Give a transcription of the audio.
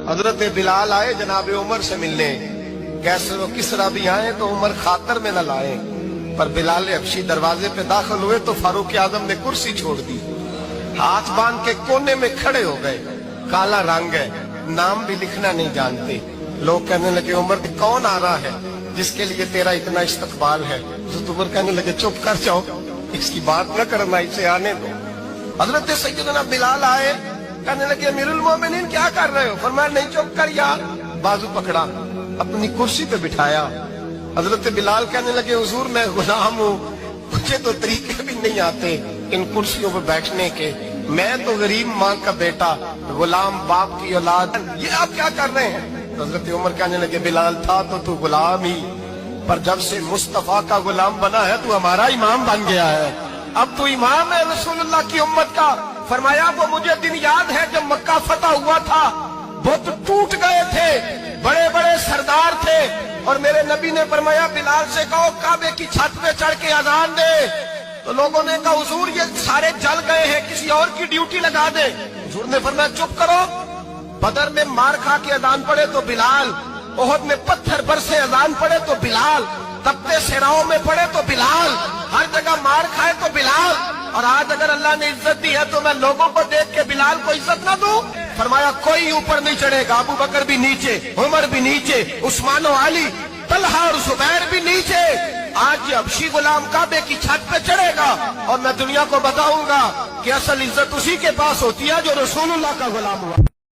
حضرت بلال آئے جناب عمر سے ملنے، کیسر و کسرا بھی آئے تو عمر خاطر میں نہ لائے، پر بلال حبشی دروازے پہ داخل ہوئے تو فاروق اعظم نے کرسی چھوڑ دی، ہاتھ باندھ کے کونے میں کھڑے ہو گئے۔ کالا رنگ ہے، نام بھی لکھنا نہیں جانتے۔ لوگ کہنے لگے عمر کون آ رہا ہے جس کے لیے تیرا اتنا استقبال ہے؟ حضرت عمر کہنے لگے چپ کر جاؤ، اس کی بات نہ کرنا، اسے آنے دو۔ حضرت سیدنا بلال آئے، کہنے لگے امیر المومنین کیا کر رہے ہو؟ فرمایا نہیں چپ کر یار، بازو پکڑا، اپنی کرسی پہ بٹھایا۔ حضرت بلال کہنے لگے حضور میں غلام ہوں، مجھے تو طریقے بھی نہیں آتے ان کرسیوں پہ بیٹھنے کے، میں تو غریب ماں کا بیٹا، غلام باپ کی اولاد، یہ آپ کیا کر رہے ہیں؟ حضرت عمر کہنے لگے بلال تھا تو غلام ہی، پر جب سے مصطفیٰ کا غلام بنا ہے تو ہمارا امام بن گیا ہے، اب تو امام ہے رسول اللہ کی امت کا۔ فرمایا وہ مجھے دن یاد ہے جب مکہ فتح ہوا تھا، بت ٹوٹ گئے تھے، بڑے بڑے سردار تھے، اور میرے نبی نے فرمایا بلال سے کہو کعبے کی چھت پہ چڑھ کے اذان دے۔ تو لوگوں نے کہا حضور یہ سارے جل گئے ہیں، کسی اور کی ڈیوٹی لگا دے۔ حضور نے فرمایا چپ کرو، بدر میں مار کھا کے اذان پڑے تو بلال، احد میں پتھر برسے اذان پڑے تو بلال، تپتے صحراؤں میں پڑے تو بلال، ہر جگہ مار کھائے تو بلال، اور آج اگر اللہ نے عزت دی ہے تو میں لوگوں کو دیکھ کے بلال کو عزت نہ دوں؟ فرمایا کوئی اوپر نہیں چڑھے گا، ابو بکر بھی نیچے، عمر بھی نیچے، عثمان و علی، طلحہ اور زبیر بھی نیچے۔ آج یہ حبشی غلام کعبے کی چھت پہ چڑھے گا اور میں دنیا کو بتاؤں گا کہ اصل عزت اسی کے پاس ہوتی ہے جو رسول اللہ کا غلام ہوا۔